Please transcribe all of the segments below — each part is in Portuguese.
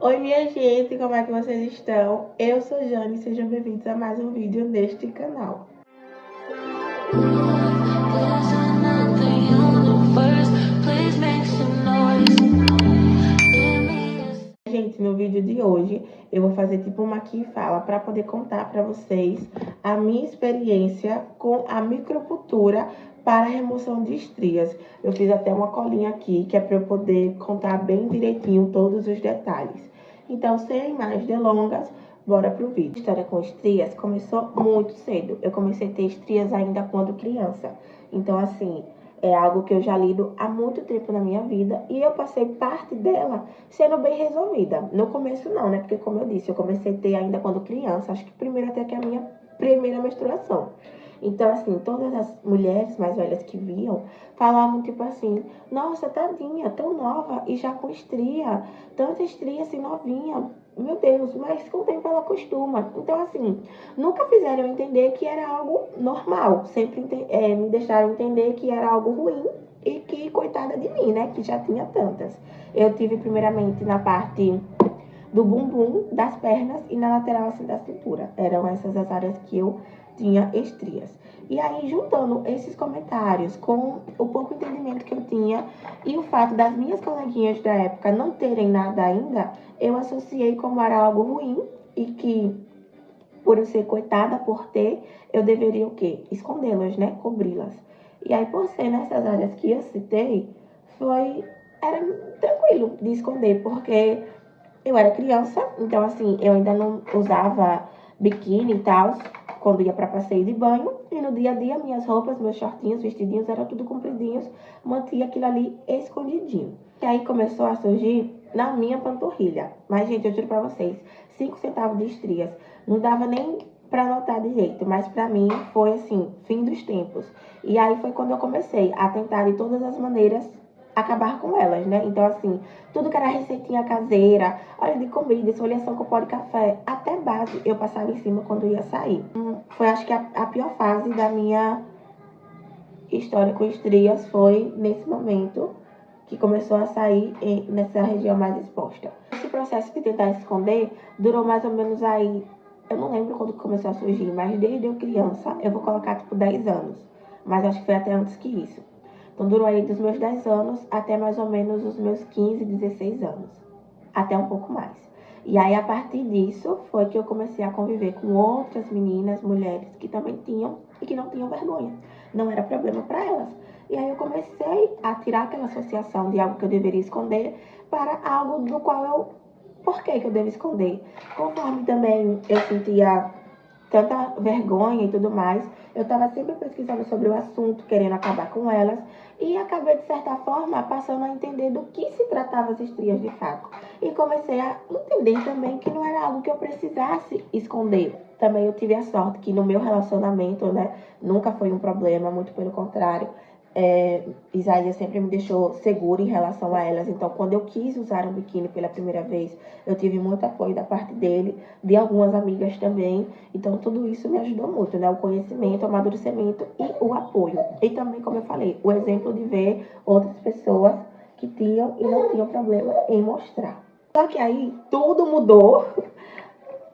Oi, minha gente, como é que vocês estão? Eu sou Jane e sejam bem-vindos a mais um vídeo neste canal. Gente, no vídeo de hoje eu vou fazer tipo uma aqui e fala para poder contar para vocês a minha experiência com a microcultura para a remoção de estrias. Eu fiz até uma colinha aqui que é para eu poder contar bem direitinho todos os detalhes. Então, sem mais delongas, bora pro vídeo. A história com estrias começou muito cedo. Eu comecei a ter estrias ainda quando criança. Então, assim, é algo que eu já lido há muito tempo na minha vida e eu passei parte dela sendo bem resolvida. No começo não, né? Porque como eu disse, eu comecei a ter ainda quando criança, acho que primeiro até que a minha primeira menstruação. Então, assim, todas as mulheres mais velhas que viam falavam tipo assim, nossa, tadinha, tão nova e já com estria, tanta estria assim novinha. Meu Deus, mas com o tempo ela acostuma. Então, assim, nunca fizeram eu entender que era algo normal. Sempre me deixaram entender que era algo ruim e que, coitada de mim, né? Que já tinha tantas. Eu tive primeiramente na parte do bumbum, das pernas e na lateral assim da cintura. Eram essas as áreas que eu tinha estrias. E aí, juntando esses comentários com o pouco entendimento que eu tinha e o fato das minhas coleguinhas da época não terem nada ainda, eu associei como era algo ruim e que, por eu ser coitada por ter, eu deveria o quê? Escondê-las, né? Cobri-las. E aí, por ser nessas áreas que eu citei, era tranquilo de esconder, porque eu era criança, então assim, eu ainda não usava biquíni e tal, quando ia para passeio de banho. E no dia a dia, minhas roupas, meus shortinhos, vestidinhos, eram tudo compridinhos, mantia aquilo ali escondidinho. E aí começou a surgir na minha panturrilha. Mas, gente, eu juro pra vocês, 5 centavos de estrias. Não dava nem pra notar de jeito, mas pra mim foi assim, fim dos tempos. E aí foi quando eu comecei a tentar de todas as maneiras acabar com elas, né? Então, assim, tudo que era receitinha caseira, óleo de comida, esfoliação com pó de café, até base eu passava em cima quando ia sair. Foi, acho que, a pior fase da minha história com estrias foi nesse momento que começou a sair nessa região mais exposta. Esse processo de tentar esconder durou mais ou menos aí, eu não lembro quando começou a surgir, mas desde eu criança, eu vou colocar tipo 10 anos, mas acho que foi até antes que isso. Então, durou aí dos meus 10 anos até mais ou menos os meus 15, 16 anos. Até um pouco mais. E aí, a partir disso, foi que eu comecei a conviver com outras meninas, mulheres, que também tinham e que não tinham vergonha. Não era problema para elas. E aí, eu comecei a tirar aquela associação de algo que eu deveria esconder para algo do qual eu... Por que eu devo esconder? Conforme também eu sentia tanta vergonha e tudo mais, eu estava sempre pesquisando sobre o assunto, querendo acabar com elas, e acabei, de certa forma, passando a entender do que se tratava as estrias de fato. E comecei a entender também que não era algo que eu precisasse esconder. Também eu tive a sorte que no meu relacionamento, né, nunca foi um problema, muito pelo contrário. Isaías sempre me deixou segura em relação a elas. Então, quando eu quis usar um biquíni pela primeira vez, eu tive muito apoio da parte dele, de algumas amigas também. Então, tudo isso me ajudou muito, né? O conhecimento, o amadurecimento e o apoio. E também, como eu falei, o exemplo de ver outras pessoas que tinham e não tinham problema em mostrar. Só que aí, tudo mudou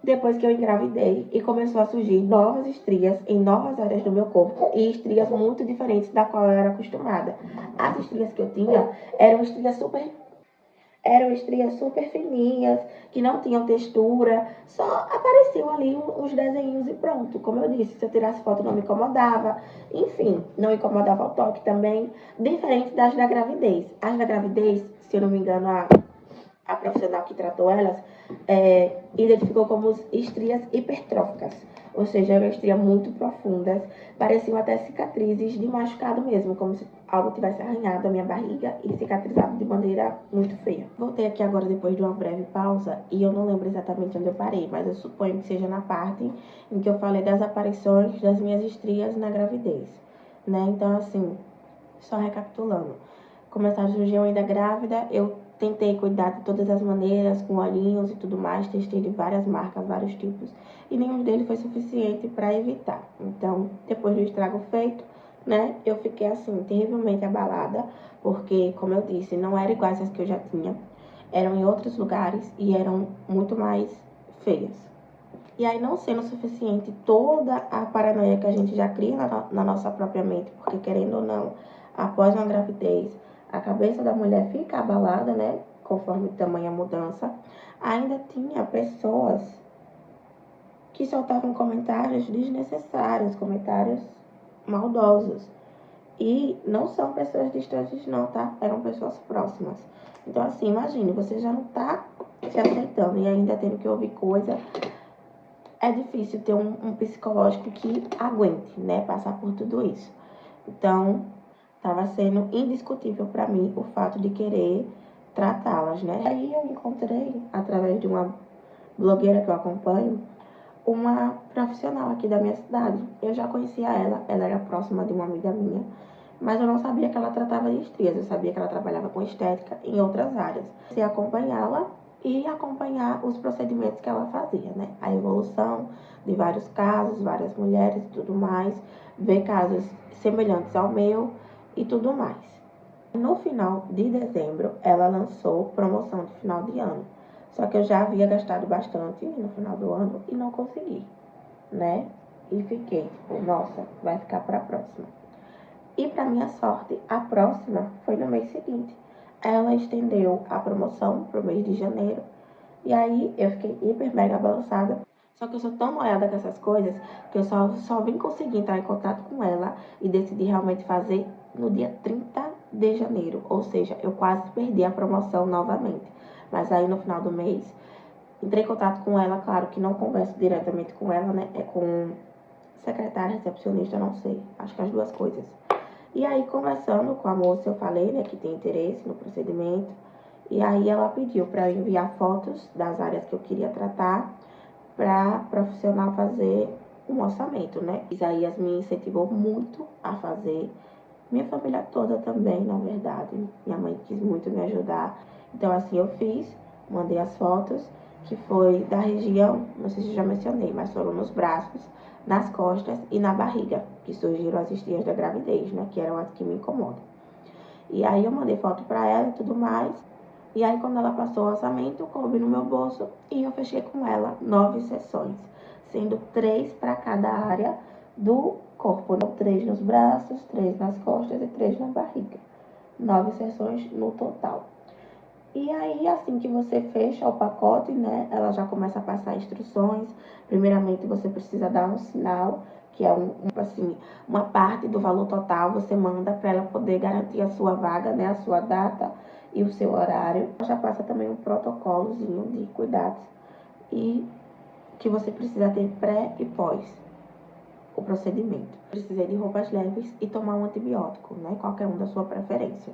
depois que eu engravidei e começou a surgir novas estrias em novas áreas do meu corpo e estrias muito diferentes da qual eu era acostumada. As estrias que eu tinha eram estrias super fininhas, que não tinham textura, só apareciam ali uns desenhos e pronto. Como eu disse, se eu tirasse foto não me incomodava, enfim, não incomodava o toque também, diferente das da gravidez. As da gravidez, se eu não me engano, a profissional que tratou elas, identificou como estrias hipertróficas, ou seja, eram estrias muito profundas, pareciam até cicatrizes de machucado mesmo, como se algo tivesse arranhado a minha barriga e cicatrizado de maneira muito feia. Voltei aqui agora depois de uma breve pausa e eu não lembro exatamente onde eu parei, mas eu suponho que seja na parte em que eu falei das aparições das minhas estrias na gravidez, né? Então, assim, só recapitulando, começaram a surgir ainda grávida, eu tentei cuidar de todas as maneiras, com olhinhos e tudo mais, testei de várias marcas, vários tipos, e nenhum deles foi suficiente para evitar. Então, depois do estrago feito, né, eu fiquei assim, terrivelmente abalada, porque, como eu disse, não eram iguais às que eu já tinha. eram em outros lugares e eram muito mais feias. E aí, não sendo suficiente toda a paranoia que a gente já cria na nossa própria mente, porque querendo ou não, após uma gravidez, a cabeça da mulher fica abalada, né? Conforme tamanha mudança, ainda tinha pessoas que soltavam comentários desnecessários, comentários maldosos. E não são pessoas distantes não, tá? Eram pessoas próximas. Então, assim, imagine, você já não tá se aceitando e ainda tendo que ouvir coisa. É difícil ter um psicológico que aguente, né? Passar por tudo isso. Então, estava sendo indiscutível para mim o fato de querer tratá-las, né? Aí eu encontrei, através de uma blogueira que eu acompanho, uma profissional aqui da minha cidade. Eu já conhecia ela era próxima de uma amiga minha, mas eu não sabia que ela tratava de estrias, eu sabia que ela trabalhava com estética em outras áreas. Comecei a acompanhá-la e acompanhar os procedimentos que ela fazia, né? A evolução de vários casos, várias mulheres e tudo mais, ver casos semelhantes ao meu e tudo mais. No final de dezembro, ela lançou promoção de final de ano. Só que eu já havia gastado bastante no final do ano e não consegui, né? E fiquei, tipo, nossa, vai ficar para a próxima. E para minha sorte, a próxima foi no mês seguinte. Ela estendeu a promoção para o mês de janeiro. E aí eu fiquei hiper mega balançada. Só que eu sou tão noiada com essas coisas que eu só vim conseguir entrar em contato com ela e decidi realmente fazer no dia 30 de janeiro. Ou seja, eu quase perdi a promoção novamente. Mas aí no final do mês, entrei em contato com ela. Claro que não converso diretamente com ela, né? É com secretária, recepcionista, não sei. Acho que as duas coisas. E aí, conversando com a moça, eu falei, né, que tem interesse no procedimento. E aí ela pediu para eu enviar fotos das áreas que eu queria tratar para profissional fazer um orçamento, né? Isaías me incentivou muito a fazer. Minha família toda também, na verdade. Minha mãe quis muito me ajudar. Então, assim, eu fiz, mandei as fotos, que foi da região, não sei se eu já mencionei, mas foram nos braços, nas costas e na barriga, que surgiram as estrias da gravidez, né? Que eram as que me incomodam. E aí eu mandei foto para ela e tudo mais. E aí quando ela passou o orçamento, coube no meu bolso e eu fechei com ela 9 sessões, sendo 3 para cada área do corpo. 3 nos braços, 3 nas costas e 3 na barriga. 9 sessões no total. E aí, assim que você fecha o pacote, né, ela já começa a passar instruções. Primeiramente, você precisa dar um sinal, que é assim, uma parte do valor total, você manda para ela poder garantir a sua vaga, né, a sua data e o seu horário. Já passa também um protocolozinho de cuidados e que você precisa ter pré e pós o procedimento. Precisei de roupas leves e tomar um antibiótico, né, qualquer um da sua preferência.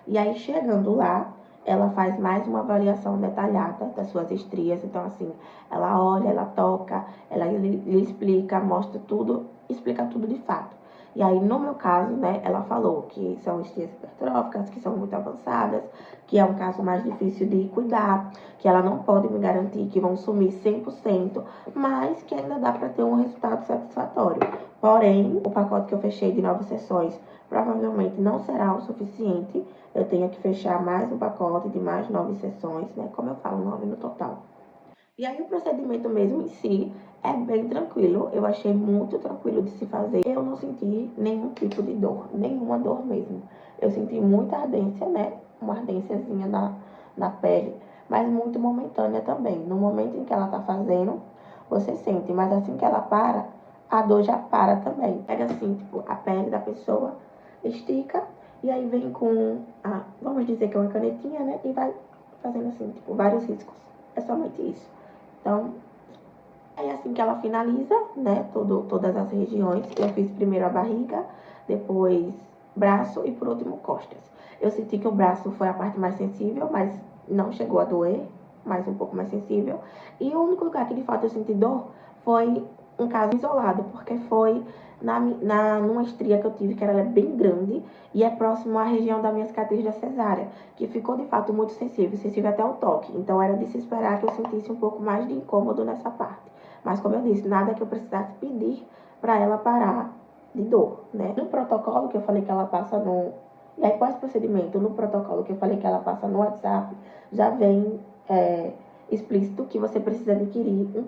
E aí, chegando lá, ela faz mais uma avaliação detalhada das suas estrias. Então, assim, ela olha, ela toca, ela lhe explica, mostra tudo, explica tudo de fato. E aí, no meu caso, né, ela falou que são estrias hipertróficas, que são muito avançadas, que é um caso mais difícil de cuidar, que ela não pode me garantir que vão sumir 100%, mas que ainda dá para ter um resultado satisfatório. Porém, o pacote que eu fechei de 9 sessões provavelmente não será o suficiente. Eu tenho que fechar mais um pacote de mais 9 sessões, né? Como eu falo, 9 no total. E aí o procedimento mesmo em si é bem tranquilo. Eu achei muito tranquilo de se fazer. Eu não senti nenhum tipo de dor, nenhuma dor mesmo. Eu senti muita ardência, né? Uma ardênciazinha na pele, mas muito momentânea também. No momento em que ela tá fazendo, você sente, mas assim que ela para, a dor já para também. Pega assim, tipo, a pele da pessoa, estica, e aí vem com, vamos dizer que é uma canetinha, né? E vai fazendo assim, tipo, vários riscos. É somente isso. Então, é assim que ela finaliza, né? Todas as regiões. Eu fiz primeiro a barriga, depois braço e por último costas. Eu senti que o braço foi a parte mais sensível, mas não chegou a doer, mas um pouco mais sensível. E o único lugar que de fato eu senti dor foi um caso isolado, porque foi numa estria que eu tive, que ela é bem grande e é próximo à região da minha cicatriz da cesárea, que ficou de fato muito sensível até o toque. Então era de se esperar que eu sentisse um pouco mais de incômodo nessa parte. Mas como eu disse, nada que eu precisasse pedir para ela parar de dor, né? No protocolo que eu falei que ela passa E aí, pós-procedimento, no protocolo que eu falei que ela passa no WhatsApp, já vem explícito que você precisa adquirir um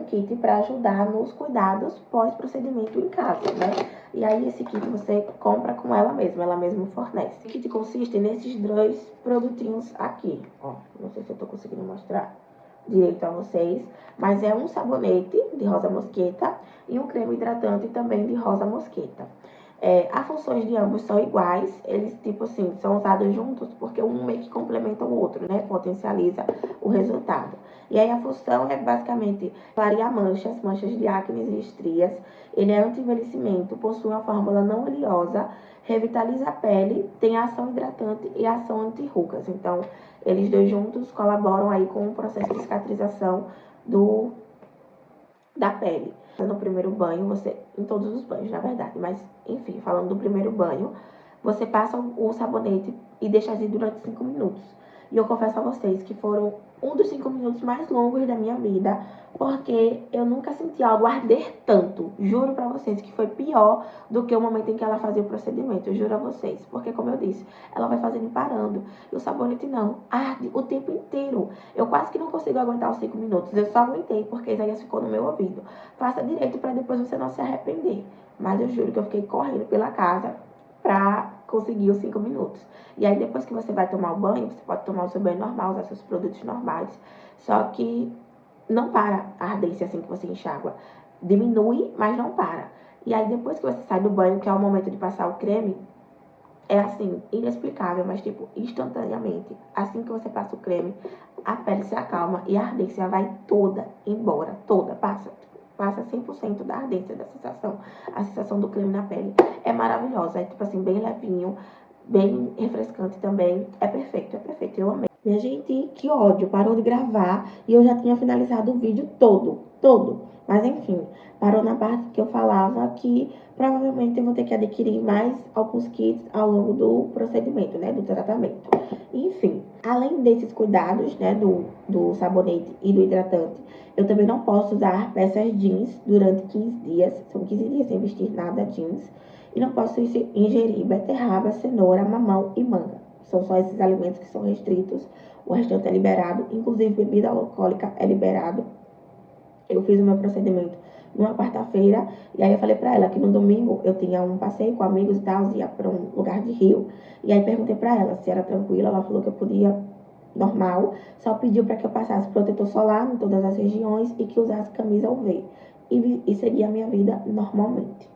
kit para ajudar nos cuidados pós-procedimento em casa, né? E aí esse kit você compra com ela mesma fornece. O kit consiste nesses 2 produtinhos aqui, ó. Não sei se eu tô conseguindo mostrar direito a vocês, mas é um sabonete de rosa mosqueta e um creme hidratante também de rosa mosqueta. As funções de ambos são iguais, eles, tipo assim, são usados juntos porque um meio que complementa o outro, né? Potencializa o resultado. E aí a função é basicamente clarear manchas de acne e estrias. Ele é anti-envelhecimento, possui uma fórmula não oleosa, revitaliza a pele, tem ação hidratante e ação anti-rugas. Então, eles dois juntos colaboram aí com o processo de cicatrização da pele. No primeiro banho, em todos os banhos, na verdade, mas enfim, falando do primeiro banho, você passa o sabonete e deixa agir durante 5 minutos. E eu confesso a vocês que foram um dos 5 minutos mais longos da minha vida, porque eu nunca senti algo arder tanto. Juro pra vocês que foi pior do que o momento em que ela fazia o procedimento. Eu juro a vocês. Porque, como eu disse, ela vai fazendo e parando. E o sabonete não. Arde o tempo inteiro. Eu quase que não consigo aguentar os 5 minutos. Eu só aguentei porque Isaías ficou no meu ouvido. Faça direito pra depois você não se arrepender. Mas eu juro que eu fiquei correndo pela casa pra conseguir os 5 minutos. E aí, depois que você vai tomar o banho, você pode tomar o seu banho normal, usar seus produtos normais. Só que não para a ardência assim que você enxágua. Diminui, mas não para. E aí, depois que você sai do banho, que é o momento de passar o creme, é assim, inexplicável, mas tipo, instantaneamente. Assim que você passa o creme, a pele se acalma e a ardência vai toda embora. Toda, passa 100% da ardência, da sensação. A sensação do creme na pele é maravilhosa. É tipo assim, bem levinho, bem refrescante também. É perfeito, eu amei. Minha gente, que ódio, parou de gravar e eu já tinha finalizado o vídeo todo. Mas enfim, parou na parte que eu falava que provavelmente eu vou ter que adquirir mais alguns kits ao longo do procedimento, né, do tratamento. Enfim, além desses cuidados, né, do sabonete e do hidratante, eu também não posso usar peças jeans durante 15 dias, são 15 dias sem vestir nada jeans, e não posso ingerir beterraba, cenoura, mamão e manga. São só esses alimentos que são restritos, o restante é liberado, inclusive bebida alcoólica é liberado. Eu fiz o meu procedimento numa quarta-feira, e aí eu falei pra ela que no domingo eu tinha um passeio com amigos e tal, ia pra um lugar de rio, e aí perguntei pra ela se era tranquila, ela falou que eu podia normal, só pediu para que eu passasse protetor solar em todas as regiões e que usasse camisa UV, e seguir a minha vida normalmente.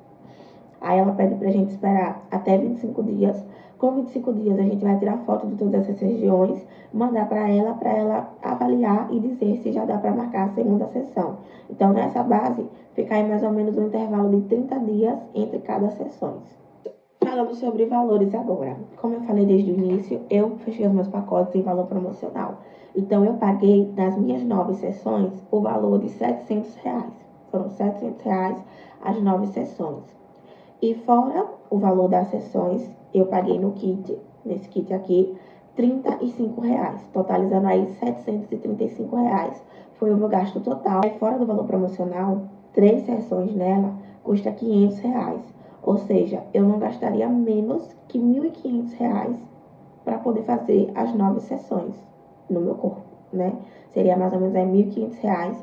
Aí ela pede pra gente esperar até 25 dias. Com 25 dias a gente vai tirar foto de todas essas regiões, mandar para ela avaliar e dizer se já dá para marcar a segunda sessão. Então, nessa base, fica aí mais ou menos um intervalo de 30 dias entre cada sessões. Falando sobre valores agora. Como eu falei desde o início, eu fechei os meus pacotes em valor promocional. Então, eu paguei nas minhas 9 sessões o valor de R$700. Foram R$700 as 9 sessões. E fora o valor das sessões, eu paguei no kit, nesse kit aqui, R$35, totalizando aí R$735. Foi o meu gasto total. E fora do valor promocional, 3 sessões nela custa R$500. Ou seja, eu não gastaria menos que R$1.500 para poder fazer as 9 sessões no meu corpo, né? Seria mais ou menos aí R$1.500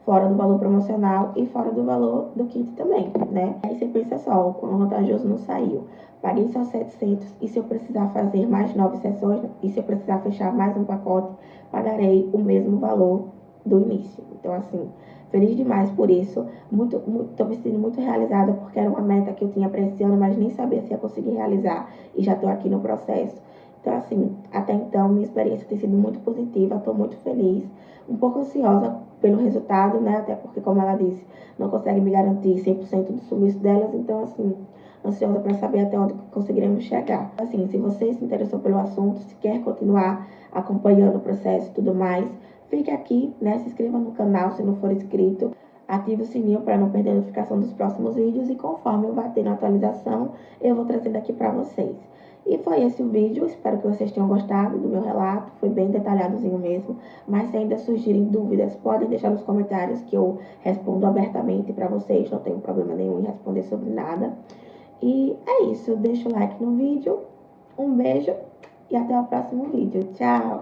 fora do valor promocional e fora do valor do kit também, né? Aí você pensa só, o quão vantajoso não saiu. Paguei só 700 e se eu precisar fazer mais 9 sessões e se eu precisar fechar mais um pacote, pagarei o mesmo valor do início. Então, assim, feliz demais por isso. Tô me sentindo muito realizada porque era uma meta que eu tinha para esse ano, mas nem sabia se ia conseguir realizar e já tô aqui no processo. Então, assim, até então, minha experiência tem sido muito positiva, tô muito feliz, um pouco ansiosa pelo resultado, né? Até porque, como ela disse, não consegue me garantir 100% do sumiço delas, então, assim, ansiosa para saber até onde conseguiremos chegar. Assim, se você se interessou pelo assunto, se quer continuar acompanhando o processo e tudo mais, fique aqui, né? Se inscreva no canal se não for inscrito. Ative o sininho para não perder a notificação dos próximos vídeos e conforme eu vá tendo atualização, eu vou trazendo aqui para vocês. E foi esse o vídeo, espero que vocês tenham gostado do meu relato, foi bem detalhadozinho mesmo, mas se ainda surgirem dúvidas, podem deixar nos comentários que eu respondo abertamente para vocês, não tenho problema nenhum em responder sobre nada. E é isso, deixa o like no vídeo, um beijo e até o próximo vídeo. Tchau!